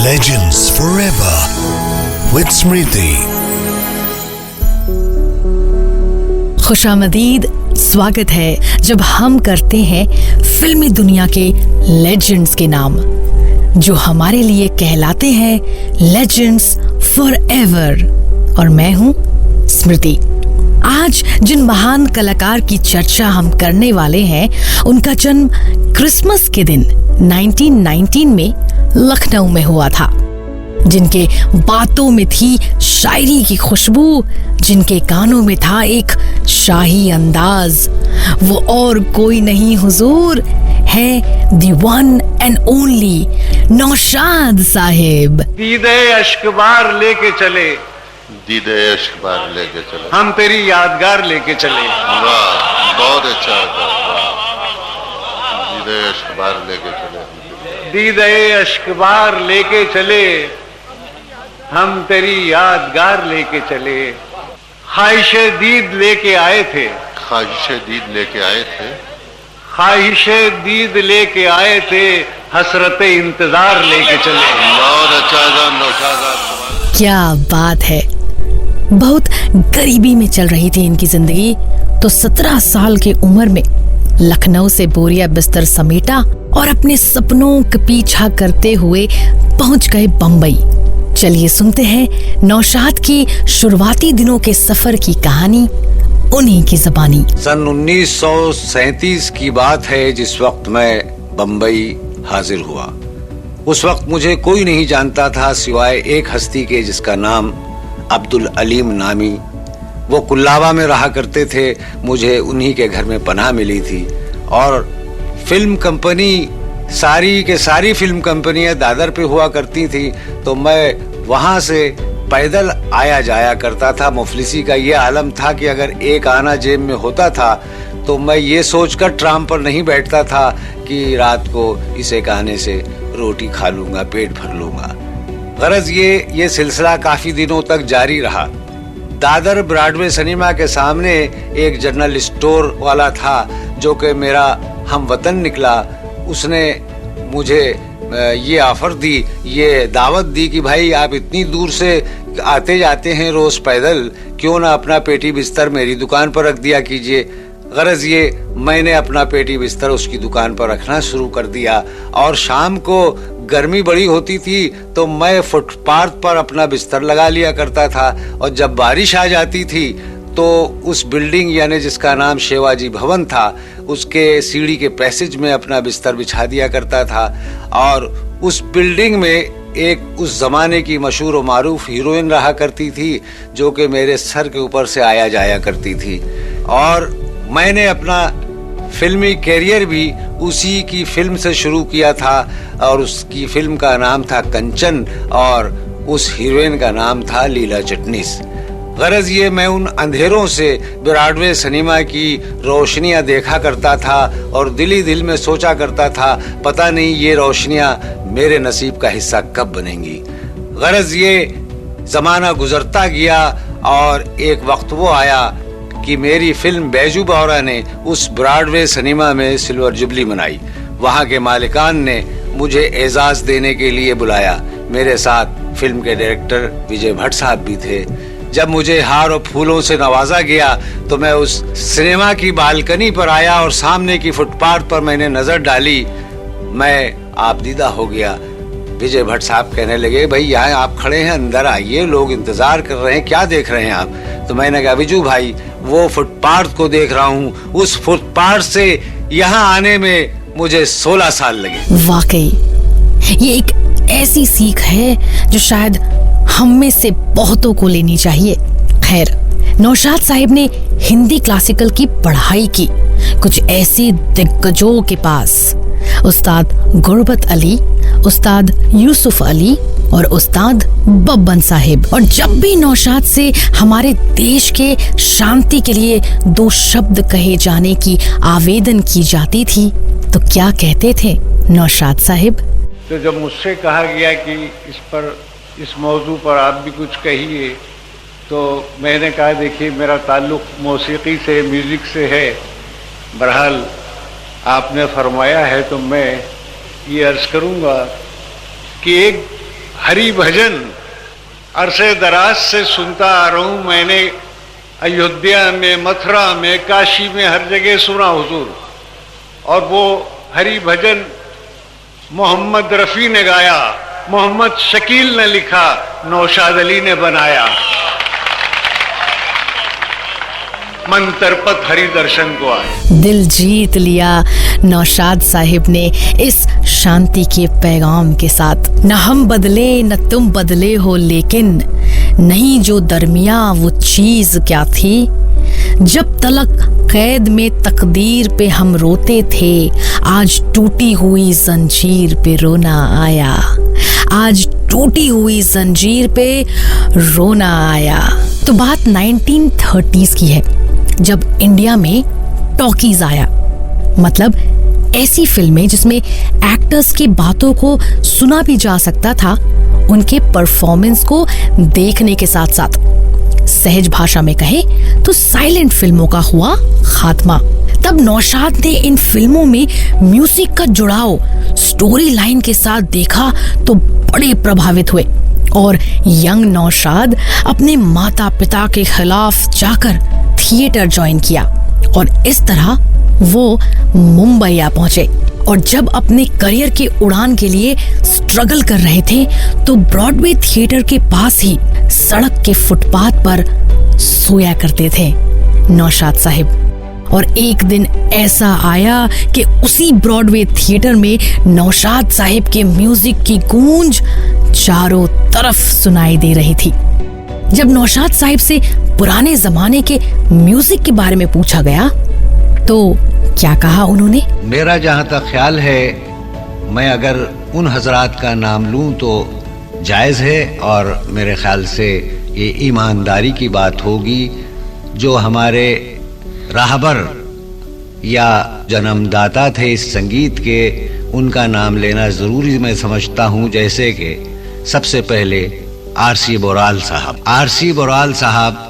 Legends Forever with Smriti. खुशामदीद, स्वागत है जब हम करते हैं फिल्मी दुनिया के लेजेंड्स के नाम, जो हमारे लिए कहलाते हैं लेजेंड्स फॉरएवर। और मैं हूं स्मृति। आज जिन महान कलाकार की चर्चा हम करने वाले हैं, उनका जन्म क्रिसमस के दिन 1919 में लखनऊ में हुआ था। जिनके बातों में थी शायरी की खुशबू, जिनके गानों में था एक शाही अंदाज, वो और कोई नहीं हुजूर है the one and only Naushad साहिब। दीदे अश्कबार लेके चले, दीदे अश्कबार लेके चले, हम तेरी यादगार लेके चले। वाह, बहुत अच्छा था। दीदे अश्कबार लेके चले, दीदे अश्कबार लेके चले, हम तेरी यादगार लेके चले। ख्वाहिशे दीद लेके आए थे, ख्वाहिशे दीद लेके आए थे, ख्वाहिशे दीद लेके आए थे, हसरते इंतजार लेके चले। बहुत अच्छा था नौशाद। क्या बात है। बहुत गरीबी में चल रही थी इनकी जिंदगी, तो 17 साल की उम्र में लखनऊ से बोरिया बिस्तर समेटा और अपने सपनों का पीछा करते हुए पहुंच गए बंबई। चलिए सुनते हैं नौशाद की शुरुआती दिनों के सफर की कहानी उन्हीं की ज़बानी। सन 1937 की बात है, जिस वक्त मैं बंबई हाजिर हुआ। उस वक्त मुझे कोई नहीं जानता था सिवाय एक हस्ती के, जिसका नाम अब्दुल अलीम नामी। वो कुल्लावा में रहा करते थे। मुझे उन्हीं के घर में पनाह मिली थी। और फिल्म कंपनी, सारी के सारी फिल्म कंपनियां दादर पे हुआ करती थी, तो मैं वहां से पैदल आया जाया करता था। मुफलिसी का ये आलम था कि अगर एक आना जेब में होता था तो मैं ये सोचकर ट्राम पर नहीं बैठता था कि रात को इस एक आने से रोटी खा लूंगा, पेट भर लूंगा। गरज ये सिलसिला काफी दिनों तक जारी रहा। दादर ब्रॉडवे सिनेमा के सामने एक जनरल स्टोर वाला था, जो कि मेरा हमवतन निकला। उसने मुझे ये ऑफर दी, ये दावत दी कि भाई आप इतनी दूर से आते जाते हैं रोज पैदल, क्यों ना अपना पेटी बिस्तर मेरी दुकान पर रख दिया कीजिए। गरज ये मैंने अपना पेटी बिस्तर उसकी दुकान पर रखना शुरू कर दिया। और शाम को गर्मी बड़ी होती थी तो मैं फुटपाथ पर अपना बिस्तर लगा लिया करता था। और जब बारिश आ जाती थी तो उस बिल्डिंग, यानी जिसका नाम शिवाजी भवन था, उसके सीढ़ी के पैसेज में अपना बिस्तर बिछा दिया करता था। और उस बिल्डिंग में एक उस जमाने की मशहूर व मारूफ हीरोइन रहा करती थी, जो कि मेरे सर के ऊपर से आया जाया करती थी। और मैंने अपना फिल्मी कैरियर भी उसी की फिल्म से शुरू किया था। और उसकी फिल्म का नाम था कंचन और उस हीरोइन का नाम था लीला चिटनिस। गरज ये मैं उन अंधेरों से ब्रॉडवे सिनेमा की रोशनियां देखा करता था और दिल ही दिल में सोचा करता था, पता नहीं ये रोशनियां मेरे नसीब का हिस्सा कब बनेंगी। गरज ये जमाना गुजरता गया और एक वक्त वो आया कि मेरी फिल्म बैजू बावरा ने उस ब्रॉडवे सिनेमा में सिल्वर जुबली मनाई। वहाँ के मालिकान ने मुझे एजाज देने के लिए बुलाया। मेरे साथ फिल्म के डायरेक्टर विजय भट्ट साहब भी थे। जब मुझे हार और फूलों से नवाजा गया तो मैं उस सिनेमा की बालकनी पर आया और सामने की फुटपाथ पर मैंने नजर डाली। मैं आपदीदा हो गया। विजय भट्ट साहब कहने लगे, भाई यहाँ आप खड़े हैं, अंदर आइए, लोग इंतजार कर रहे हैं, क्या देख रहे हैं आप? तो मैंने कहा, विजू भाई वो फुटपाथ को देख रहा हूँ। उस फुटपाथ से यहाँ आने में मुझे 16 साल लगे। वाकई ये एक ऐसी सीख है जो शायद हम में से बहुतों को लेनी चाहिए। खैर, नौशाद साहिब ने हिंदी क्लासिकल की पढ़ाई की कुछ ऐसे दिग्गजों के पास, उस्ताद गुरबत अली, उस्ताद यूसुफ अली और उस्ताद बब्बन साहिब। और जब भी नौशाद से हमारे देश के शांति के लिए 2 शब्द कहे जाने की आवेदन की जाती थी, तो क्या कहते थे नौशाद साहिब? तो जब मुझसे कहा गया कि इस मौजू पर आप भी कुछ कहिए, तो मैंने कहा, देखिए मेरा ताल्लुक़ मौसीकी से, म्यूज़िक से है। बहरहाल आपने फरमाया है तो मैं ये अर्ज़ करूँगा कि एक हरि भजन अरसे दराज से सुनता आ रहा हूँ। मैंने अयोध्या में, मथुरा में, काशी में हर जगह सुना हुजूर। और वो हरि भजन मोहम्मद रफ़ी ने गाया, मोहम्मद शकील ने लिखा, नौशाद अली ने बनाया। मन तरपत हरि दर्शन को आए। दिल जीत लिया नौशाद साहिब ने इस शांति के पैगाम के साथ। न हम बदले न तुम बदले हो, लेकिन नहीं जो दरमिया वो चीज क्या थी। जब तलक कैद में तकदीर पे हम रोते थे, आज टूटी हुई जंजीर पे रोना आया। आज टूटी हुई जंजीर पे रोना आया। तो बात 1930s की है, जब इंडिया में टॉकीज आया। मतलब ऐसी फिल्में जिसमें एक्टर्स की बातों को सुना भी जा सकता था, उनके परफॉर्मेंस को देखने के साथ साथ सहज भाषा में कहे तो साइलेंट फिल्मों का हुआ खात्मा। तब नौशाद ने इन फिल्मों में म्यूजिक का जुड़ाव स्टोरी लाइन के साथ देखा तो बड़े प्रभावित हुए और यंग नौशाद अपने माता पिता के खिलाफ जाकर थिएटर ज्वाइन किया और इस तरह वो मुंबई आ पहुंचे। और जब अपने करियर के उड़ान के लिए स्ट्रगल कर रहे थे तो ब्रॉडवे थिएटर के पास ही सड़क के फुटपाथ पर सोया करते थे नौशाद साहिब। और एक दिन ऐसा आया कि उसी ब्रॉडवे थिएटर में नौशाद साहिब के म्यूजिक की गूंज चारों तरफ सुनाई दे रही थी। जब नौशाद साहिब से पुराने जमाने के म्यूजिक के बारे में पूछा गया तो क्या कहा उन्होंने? मेरा जहाँ तक ख्याल है, मैं अगर उन हजरात का नाम लूं तो जायज़ है और मेरे ख्याल से ये ईमानदारी की बात होगी। जो हमारे राहबर या जन्मदाता थे इस संगीत के, उनका नाम लेना ज़रूरी मैं समझता हूँ। जैसे कि सबसे पहले आरसी बोराल साहब। आरसी बोराल साहब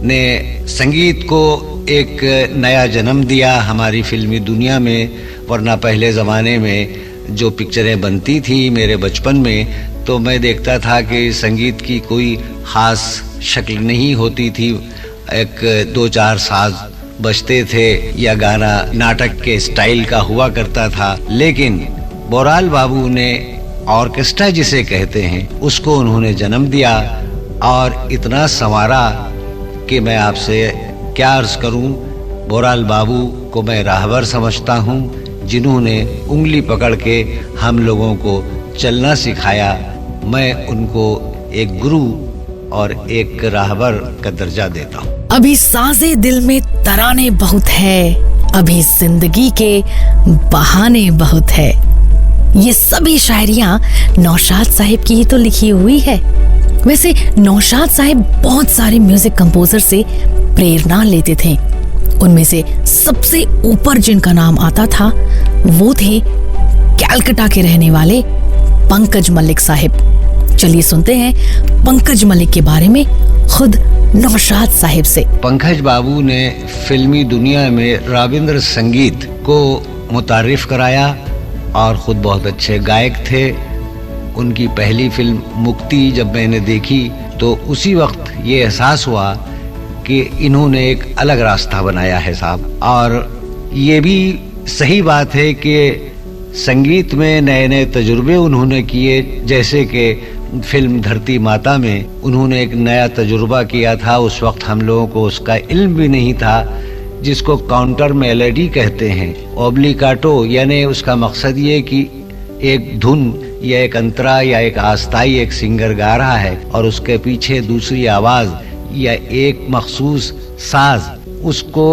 ने संगीत को एक नया जन्म दिया हमारी फिल्मी दुनिया में। वरना पहले ज़माने में जो पिक्चरें बनती थी मेरे बचपन में, तो मैं देखता था कि संगीत की कोई ख़ास शक्ल नहीं होती थी। एक 2-4 साज बजते थे या गाना नाटक के स्टाइल का हुआ करता था। लेकिन बोराल बाबू ने ऑर्केस्ट्रा जिसे कहते हैं उसको उन्होंने जन्म दिया और इतना संवारा कि मैं आपसे क्या अर्ज करूं। बोराल बाबू को मैं राहबर समझता हूं, जिन्होंने उंगली पकड़ के हम लोगों को चलना सिखाया। मैं उनको एक गुरु और एक राहबर का दर्जा देता हूं। अभी साजे दिल में तराने बहुत है, अभी जिंदगी के बहाने बहुत है। ये सभी शायरियां नौशाद साहिब की ही तो लिखी हुई है। वैसे नौशाद साहिब बहुत सारे म्यूजिक कंपोजर से प्रेरणा लेते थे। उनमें से सबसे ऊपर जिनका नाम आता था वो थे कलकत्ता के रहने वाले पंकज मलिक साहिब। चलिए सुनते हैं पंकज मलिक के बारे में खुद नौशाद साहिब से। पंकज बाबू ने फिल्मी दुनिया में रविंद्र संगीत को मुतारिफ कराया और खुद बहुत अच्छे गायक थे। उनकी पहली फिल्म मुक्ति जब मैंने देखी तो उसी वक्त ये एहसास हुआ कि इन्होंने एक अलग रास्ता बनाया है साहब। और ये भी सही बात है कि संगीत में नए नए तजुर्बे उन्होंने किए। जैसे कि फिल्म धरती माता में उन्होंने एक नया तजुर्बा किया था। उस वक्त हम लोगों को उसका इल्म भी नहीं था, जिसको काउंटर मेलोडी कहते हैं। ओब्लिगाटो यानी उसका मकसद ये कि एक धुन या एक अंतरा या एक आस्ताई एक सिंगर गा रहा है और उसके पीछे दूसरी आवाज या एक मखसूस साज उसको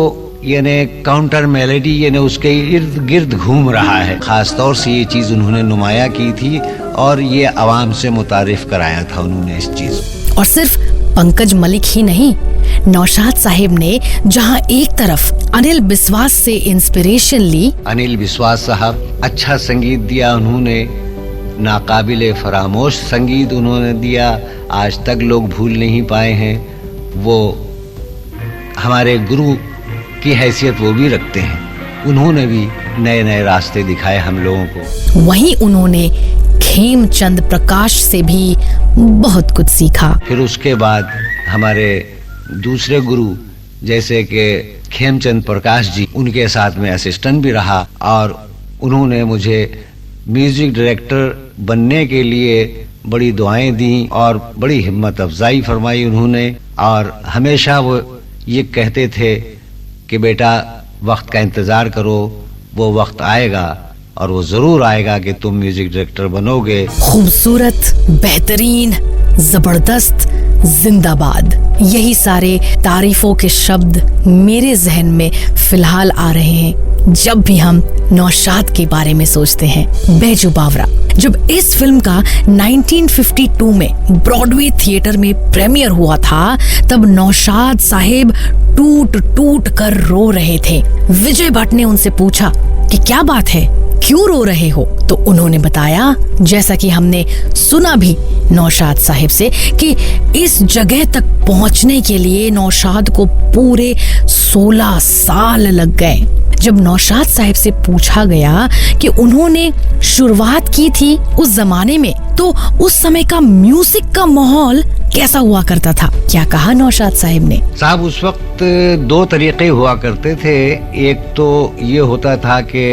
यानी काउंटर मेलोडी यानी उसके इर्द गिर्द घूम रहा है। खास तौर से ये चीज उन्होंने नुमाया की थी और ये आवाम से मुतारिफ कराया था उन्होंने इस चीज। और सिर्फ पंकज मलिक ही नहीं, नौशाद साहिब ने जहां एक तरफ अनिल बिस्वास से इंस्पिरेशन ली, अनिल बिस्वास साहब अच्छा संगीत दिया उन्होंने, नाकाबिले फरामोश संगीत उन्होंने दिया, आज तक लोग भूल नहीं पाए हैं। वो हमारे गुरु की हैसियत वो भी रखते हैं। उन्होंने भी नए नए रास्ते दिखाए हम लोगों को। वहीं उन्होंने खेमचंद प्रकाश से भी बहुत कुछ सीखा। फिर उसके बाद हमारे दूसरे गुरु जैसे कि खेमचंद प्रकाश जी, उनके साथ में असिस्टेंट भी रहा और उन्होंने मुझे म्यूजिक डायरेक्टर बनने के लिए बड़ी दुआएं दी और बड़ी हिम्मत अफजाई फरमाई उन्होंने। और हमेशा वो ये कहते थे कि बेटा वक्त का इंतजार करो, वो वक्त आएगा और वो जरूर आएगा कि तुम म्यूजिक डायरेक्टर बनोगे। खूबसूरत, बेहतरीन, जबरदस्त, जिंदाबाद, यही सारे तारीफों के शब्द मेरे जहन में फिलहाल आ रहे हैं जब भी हम नौशाद के बारे में सोचते हैं। बैजू बावरा, जब इस फिल्म का 1952 में ब्रॉडवे थिएटर में प्रीमियर हुआ था, तब नौशाद साहिब टूट टूट कर रो रहे थे। विजय भट्ट ने उनसे पूछा कि क्या बात है, क्यों रो रहे हो? तो उन्होंने बताया, जैसा कि हमने सुना भी नौशाद साहिब से, कि इस जगह तक पहुंचने के लिए नौशाद को पूरे 16 साल लग गए। जब नौशाद साहिब से पूछा गया कि उन्होंने शुरुआत की थी उस जमाने में, तो उस समय का म्यूजिक का माहौल कैसा हुआ करता था? क्या कहा नौशाद साहिब ने? साहब, उस वक्त दो तरीके हुआ करते थे। एक तो ये होता था कि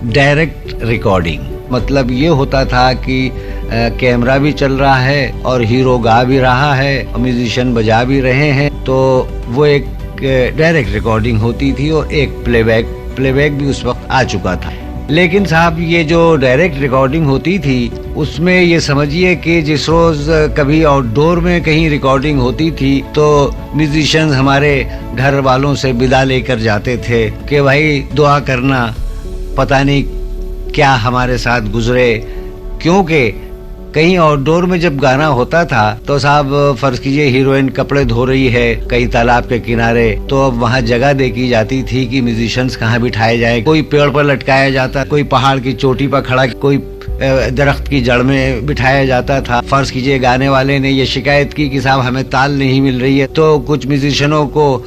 डायरेक्ट रिकॉर्डिंग, मतलब ये होता था कि कैमरा भी चल रहा है और हीरो गा भी रहा है और म्यूजिशियन बजा भी रहे हैं, तो वो एक डायरेक्ट रिकॉर्डिंग होती थी और एक प्लेबैक भी उस वक्त आ चुका था। लेकिन साहब, ये जो डायरेक्ट रिकॉर्डिंग होती थी उसमें ये समझिए कि जिस रोज कभी आउटडोर में कहीं रिकॉर्डिंग होती थी तो म्यूजिशियन हमारे घर वालों से विदा लेकर जाते थे कि भाई दुआ करना, पता नहीं क्या हमारे साथ गुजरे, क्योंकि कहीं आउटडोर में जब गाना होता था तो साहब फर्ज कीजिए हीरोइन कपड़े धो रही है कहीं तालाब के किनारे, तो अब वहाँ जगह देखी जाती थी कि म्यूजिशियंस कहाँ बिठाए जाए। कोई पेड़ पर लटकाया जाता, कोई पहाड़ की चोटी पर खड़ा, कोई दरख्त की जड़ में बिठाया जाता था। फर्ज कीजिए गाने वाले ने ये शिकायत की कि साहब हमें ताल नहीं मिल रही है, तो कुछ म्यूजिशियनों को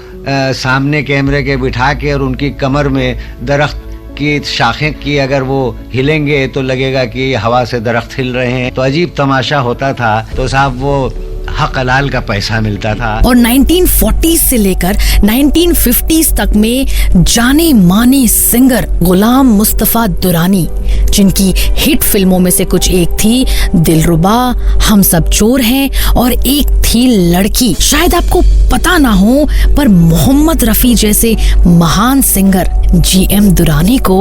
सामने कैमरे के बिठा के और उनकी कमर में दरख्त की शाखें की अगर वो हिलेंगे तो लगेगा कि हवा से दरख्त हिल रहे हैं, तो अजीब तमाशा होता था। तो साहब वो हक हलाल का पैसा मिलता था। और 1940s से लेकर 1950s तक में जाने माने सिंगर गुलाम मुस्तफा दुरानी, जिनकी हिट फिल्मों में से कुछ एक थी दिलरुबा, हम सब चोर हैं और एक थी लड़की, शायद आपको पता ना हो, पर मोहम्मद रफी जैसे महान सिंगर GM दुरानी को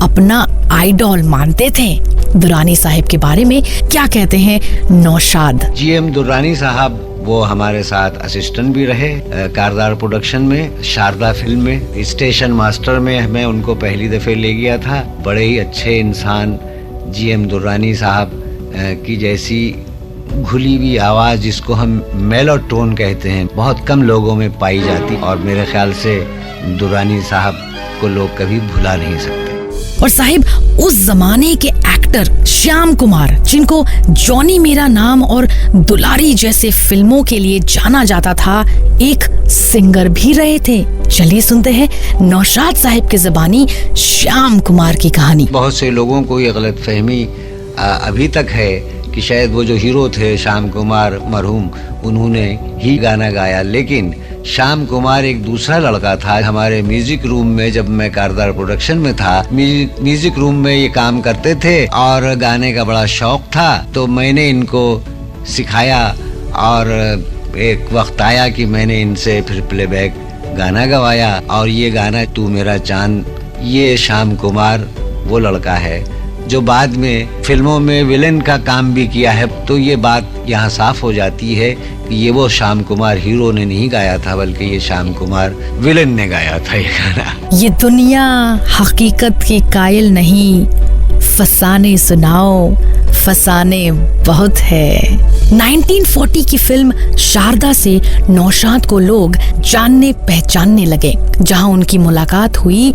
अपना आइडॉल मानते थे। दुरानी साहिब के बारे में क्या कहते हैं नौशाद? GM दुरानी साहब वो हमारे साथ असिस्टेंट भी रहे कारदार प्रोडक्शन में, शारदा फिल्म में, स्टेशन मास्टर में मैं उनको पहली दफे ले गया था। बड़े ही अच्छे इंसान GM दुरानी साहब की जैसी घुली हुई आवाज, जिसको हम मेलोटोन कहते हैं, बहुत कम लोगों में पाई जाती और मेरे ख्याल से दुरानी साहब को लोग कभी भुला नहीं सकते। और साहिब उस जमाने के एक्टर श्याम कुमार, जिनको जॉनी मेरा नाम और दुलारी जैसे फिल्मों के लिए जाना जाता था, एक सिंगर भी रहे थे। चलिए सुनते हैं नौशाद साहिब के ज़बानी श्याम कुमार की कहानी। बहुत से लोगों को ये गलतफहमी अभी तक है कि शायद वो जो हीरो थे श्याम कुमार मरहूम, उन्होंने ही गाना गाया, लेकिन श्याम कुमार एक दूसरा लड़का था। हमारे म्यूजिक रूम में जब मैं कारदार प्रोडक्शन में था, म्यूजिक रूम में ये काम करते थे और गाने का बड़ा शौक था, तो मैंने इनको सिखाया और एक वक्त आया कि मैंने इनसे फिर प्लेबैक गाना गवाया। और ये गाना तू मेरा चांद, ये श्याम कुमार वो लड़का है जो बाद में फिल्मों में विलेन का काम भी किया है। तो ये बात यहाँ साफ हो जाती है कि ये वो श्याम कुमार हीरो ने नहीं गाया था, बल्कि ये श्याम कुमार विलेन ने गाया था ये गाना। ये दुनिया हकीकत की कायल नहीं, फसाने सुनाओ, फसाने बहुत है। 1940 की फिल्म शारदा से नौशाद को लोग जानने पहचानने लगे, जहां उनकी मुलाकात हुई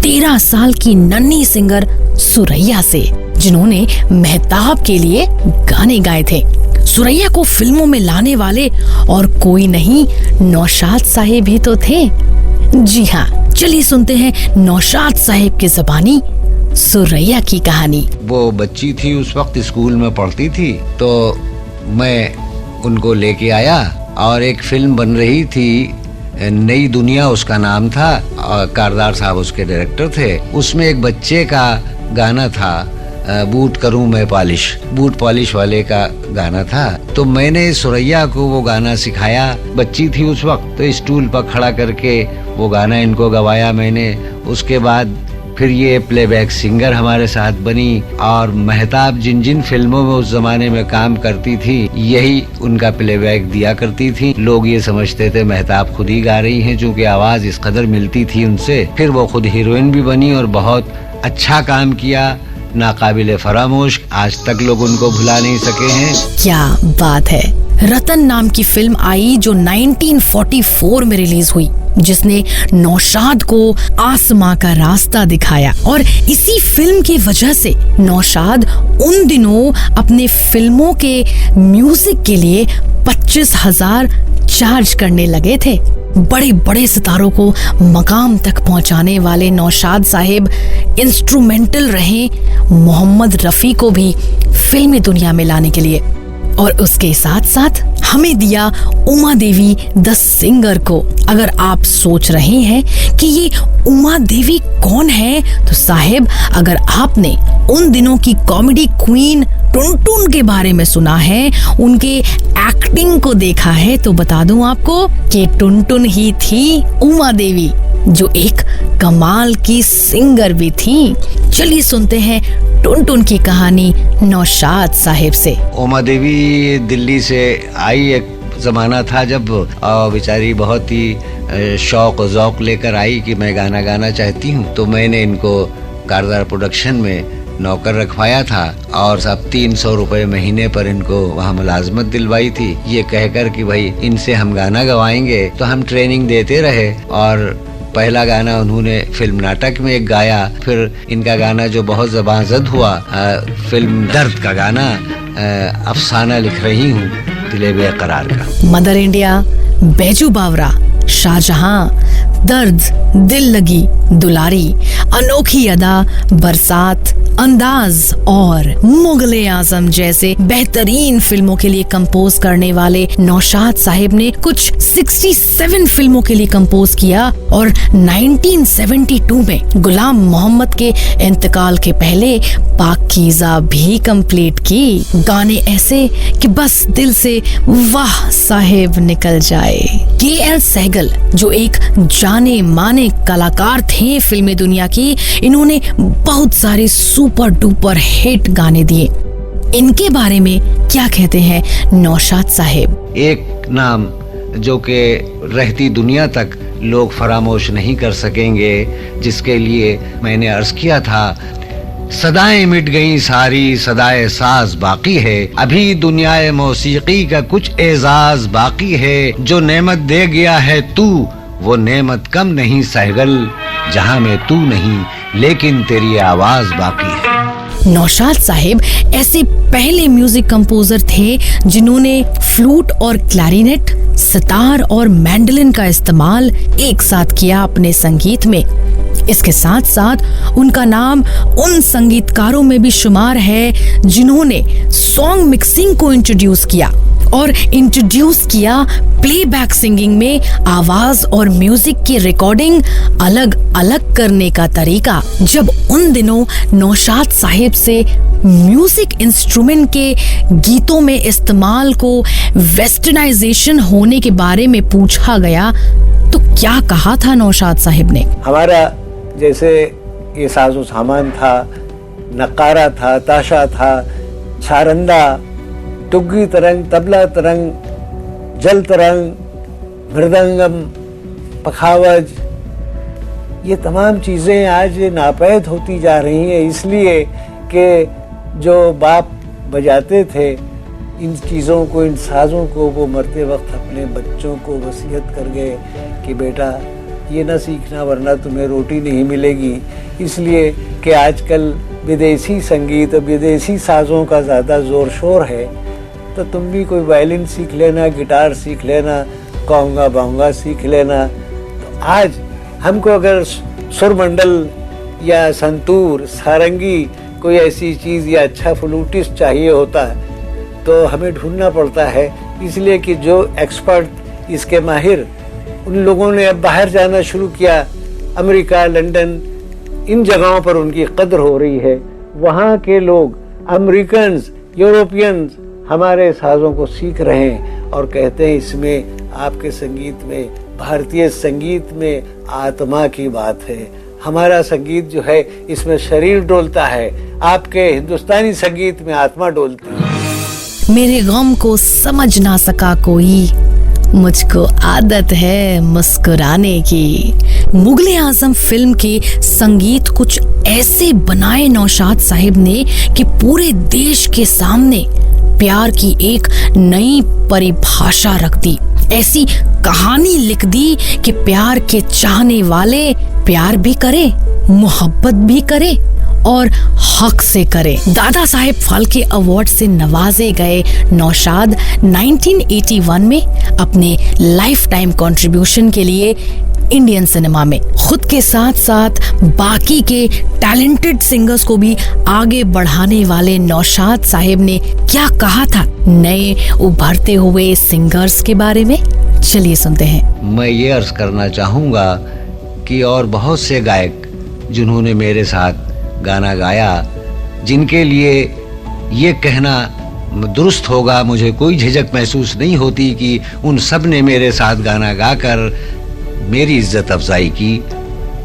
13 साल की नन्ही सिंगर सुरैया से, जिन्होंने मेहताब के लिए गाने गाए थे। सुरैया को फिल्मों में लाने वाले और कोई नहीं, नौशाद साहिब ही तो थे। जी हाँ, चलिए सुनते हैं नौशाद साहिब की ज़बानी सुरैया की कहानी। वो बच्ची थी, उस वक्त स्कूल में पढ़ती थी, तो मैं उनको लेके आया और एक फिल्म बन रही थी, नई दुनिया उसका नाम था, और कारदार साहब उसके डायरेक्टर थे। उसमें एक बच्चे का गाना था, बूट करूं मैं पॉलिश, बूट पॉलिश वाले का गाना था। तो मैंने सुरैया को वो गाना सिखाया, बच्ची थी उस वक्त, तो स्टूल पर खड़ा करके वो गाना इनको गवाया मैंने। उसके बाद फिर ये प्लेबैक सिंगर हमारे साथ बनी, और मेहताब जिन जिन फिल्मों में उस जमाने में काम करती थी, यही उनका प्लेबैक दिया करती थी। लोग ये समझते थे मेहताब खुद ही गा रही हैं, चूँकि आवाज इस कदर मिलती थी उनसे। फिर वो खुद हीरोइन भी बनी और बहुत अच्छा काम किया, नाकाबिले फरामोश, आज तक लोग उनको भुला नहीं सके हैं। क्या बात है। रतन नाम की फिल्म आई जो 1944 में रिलीज हुई, जिसने नौशाद को आसमां का रास्ता दिखाया, और इसी फिल्म की वजह से नौशाद उन दिनों अपने फिल्मों के म्यूजिक के लिए 25,000 चार्ज करने लगे थे। बड़े बड़े सितारों को मकाम तक पहुंचाने वाले नौशाद साहिब इंस्ट्रूमेंटल रहे मोहम्मद रफी को भी फिल्मी दुनिया में लाने के लिए, और उसके साथ साथ हमें दिया उमा देवी द सिंगर को। अगर आप सोच रहे हैं कि ये उमा देवी कौन है, तो साहिब अगर आपने उन दिनों की कॉमेडी क्वीन टुनटुन के बारे में सुना है, उनके एक्टिंग को देखा है, तो बता दूं आपको कि टुनटुन ही थी उमा देवी, जो एक कमाल की सिंगर भी थी। चलिए सुनते हैं टुनटुन की कहानी नौशाद साहिब से। उमा देवी दिल्ली से आई, एक जमाना था जब बेचारी बहुत ही शौक और ज़ौक लेकर आई कि मैं गाना गाना चाहती हूँ। तो मैंने इनको कारदार प्रोडक्शन में नौकर रखवाया था, और सब 300 रुपए महीने पर इनको वहाँ मुलाजमत दिलवाई थी, ये कहकर कि भाई इनसे हम गाना गवाएंगे। तो हम ट्रेनिंग देते रहे, और पहला गाना उन्होंने फिल्म नाटक में एक गाया। फिर इनका गाना जो बहुत ज़बांज़द हुआ, फिल्म दर्द का गाना, अफसाना लिख रही हूँ दिले बेकरार का। मदर इंडिया, बैजू बावरा, शाहजहां, दर्द, दिल लगी, दुलारी, अनोखी अदा, बरसात, अंदाज और मुगले आजम जैसे बेहतरीन फिल्मों के लिए कंपोज करने वाले नौशाद साहिब ने कुछ 67 फिल्मों के लिए कंपोज किया, और 1972 में गुलाम मोहम्मद के इंतकाल के पहले पाकीज़ा भी कंप्लीट की। गाने ऐसे कि बस दिल से वाह साहिब निकल जाए। के.एल. सहगल जो एक जाने माने कलाकार थे फिल्मी दुनिया की, इन्होंने बहुत सारे सुपर डुपर हिट गाने दिए। इनके बारे में क्या कहते हैं नौशाद साहिब? एक नाम जो कि रहती दुनिया तक लोग फरामोश नहीं कर सकेंगे, जिसके लिए मैंने अर्ज किया था, सदाएं मिट गई सारी, सदाएं साज बाकी है, अभी दुनियाए मौसीकी का कुछ एजाज बाकी है, जो नेमत दे गया है तू वो नेमत कम नहीं सहगल, जहां में तू नहीं लेकिन तेरी आवाज बाकी है। नौशाद साहिब ऐसे पहले म्यूजिक कंपोजर थे जिन्होंने फ्लूट और क्लैरिनेट, सितार और मैंडोलिन का इस्तेमाल एक साथ किया अपने संगीत में। इसके साथ साथ उनका नाम उन संगीतकारों में भी शुमार है जिन्होंने सॉन्ग मिक्सिंग को इंट्रोड्यूस किया, और इंट्रोड्यूस किया प्लेबैक सिंगिंग में आवाज और म्यूजिक की रिकॉर्डिंग अलग अलग करने का तरीका। जब उन दिनों नौशाद साहिब से म्यूजिक इंस्ट्रूमेंट के गीतों में इस्तेमाल को वेस्टर्नाइजेशन होने के बारे में पूछा गया, तो क्या कहा था नौशाद साहिब ने? हमारा जैसे ये साजो सामान था, नकारा था, ताशा था, छारंदा, टुग्गी तरंग, तबला तरंग, जल तरंग, मृदंगम, पखावज, ये तमाम चीज़ें आज नापैद होती जा रही हैं, इसलिए कि जो बाप बजाते थे इन चीज़ों को, इन साज़ों को, वो मरते वक्त अपने बच्चों को वसीयत कर गए कि बेटा ये ना सीखना वरना तुम्हें रोटी नहीं मिलेगी। इसलिए कि आजकल विदेशी संगीत और विदेशी साज़ों का ज़्यादा ज़ोर शोर है, तो तुम भी कोई वायलिन सीख लेना, गिटार सीख लेना, कौंगा बांगा सीख लेना। तो आज हमको अगर सुरमंडल या संतूर, सारंगी, कोई ऐसी चीज़ या अच्छा फ्लूटिस्ट चाहिए होता है तो हमें ढूंढना पड़ता है, इसलिए कि जो एक्सपर्ट, इसके माहिर, उन लोगों ने अब बाहर जाना शुरू किया। अमेरिका, लंदन, इन जगहों पर उनकी कदर हो रही है। वहाँ के लोग, अमेरिकन्स, यूरोपियंस, हमारे साजों को सीख रहे हैं और कहते हैं इसमें, आपके संगीत में, भारतीय संगीत में आत्मा की बात है। हमारा संगीत जो है इसमें शरीर डोलता है, आपके हिंदुस्तानी संगीत में आत्मा डोलती है। मेरे गम को समझ ना सका कोई, मुझको आदत है मुस्कुराने की। मुगले आजम फिल्म के संगीत कुछ ऐसे बनाए नौशाद साहिब ने कि पूरे देश के सामने प्यार की एक नई परिभाषा रख दी। ऐसी कहानी लिख दी कि प्यार के चाहने वाले प्यार भी करे, मोहब्बत भी करे और हक से करे। दादा साहेब फाल्के अवार्ड से नवाजे गए नौशाद 1981 में अपने लाइफ टाइम कंट्रीब्यूशन के लिए इंडियन सिनेमा में खुद के साथ साथ बाकी के टैलेंटेड सिंगर्स को भी आगे बढ़ाने वाले नौशाद साहेब ने क्या कहा था नए उभरते हुए सिंगर्स के बारे में? चलिए सुनते हैं। मैं ये अर्ज करना चाहूँगा कि और बहुत से गायक जिन्होंने मेरे साथ गाना गाया, जिनके लिए ये कहना दुरुस्त होगा, मुझे कोई झिझक महसूस नहीं होती कि उन सब ने मेरे साथ गाना गाकर मेरी इज्जत अफजाई की,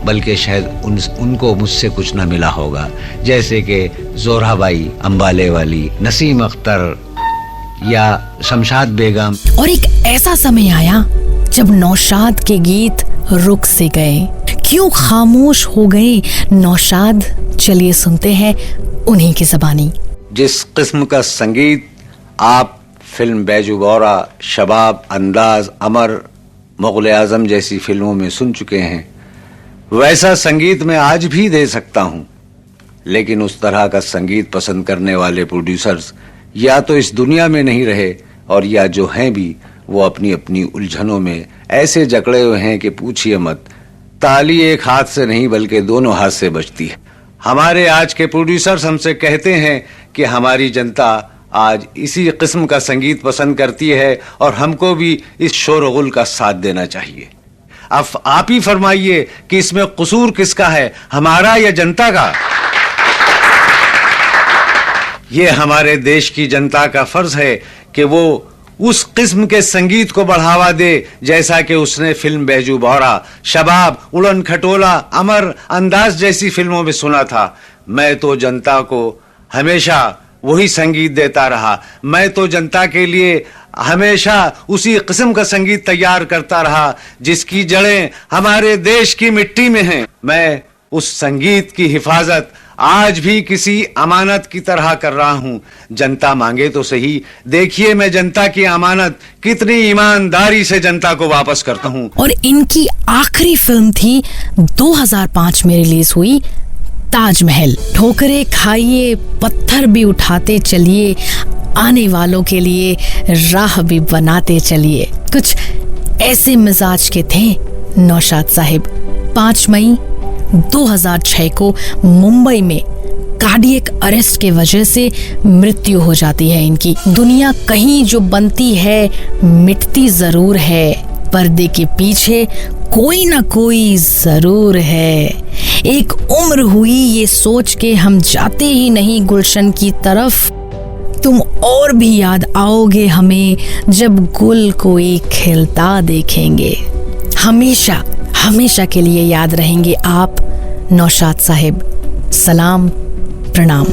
बल्कि शायद उनको मुझसे कुछ ना मिला होगा। जैसे कि जोराबाई अंबाले वाली, नसीम अख्तर या शमशाद बेगम। और एक ऐसा समय आया जब नौशाद के गीत रुक से गए। क्यों खामोश हो गए नौशाद? चलिए सुनते हैं उन्हीं की ज़बानी। जिस किस्म का संगीत आप फिल्म बैजू बौरा, शबाब, अंदाज, अमर, मुग़ल आज़म जैसी फिल्मों में सुन चुके हैं, वैसा संगीत मैं आज भी दे सकता हूं। लेकिन उस तरह का संगीत पसंद करने वाले प्रोड्यूसर्स या तो इस दुनिया में नहीं रहे, और या जो हैं भी वो अपनी अपनी उलझनों में ऐसे जकड़े हुए हैं कि पूछिए मत। ताली एक हाथ से नहीं बल्कि दोनों हाथ से बजती है। हमारे आज के प्रोड्यूसर्स हमसे कहते हैं कि हमारी जनता आज इसी किस्म का संगीत पसंद करती है और हमको भी इस शोरगुल का साथ देना चाहिए। अब आप ही फरमाइए कि इसमें कसूर किसका है, हमारा या जनता का? ये हमारे देश की जनता का फर्ज है कि वो उस किस्म के संगीत को बढ़ावा दे जैसा कि उसने फिल्म बैजू बौरा, शबाब, उड़न खटोला, अमर, अंदाज जैसी फिल्मों में सुना था। मैं तो जनता को हमेशा वही संगीत देता रहा। मैं तो जनता के लिए हमेशा उसी किस्म का संगीत तैयार करता रहा जिसकी जड़ें हमारे देश की मिट्टी में हैं। मैं उस संगीत की हिफाजत आज भी किसी अमानत की तरह कर रहा हूं। जनता मांगे तो सही, देखिए मैं जनता की अमानत कितनी ईमानदारी से जनता को वापस करता हूं। और इनकी आखिरी फिल्म थी 2005 में रिलीज हुई ताजमहल। ठोकरे खाइए, पत्थर भी उठाते चलिए, आने वालों के लिए राह भी बनाते चलिए। कुछ ऐसे मिजाज के थे नौशाद साहिब। 5 मई 2006 को मुंबई में कार्डियक अरेस्ट के वजह से मृत्यु हो जाती है इनकी। दुनिया कहीं जो बनती है मिटती जरूर है, पर्दे के पीछे कोई ना कोई जरूर है। एक उम्र हुई ये सोच के हम जाते ही नहीं गुलशन की तरफ, तुम और भी याद आओगे हमें जब गुल कोई खिलता देखेंगे। हमेशा हमेशा के लिए याद रहेंगे आप नौशाद साहिब। सलाम, प्रणाम।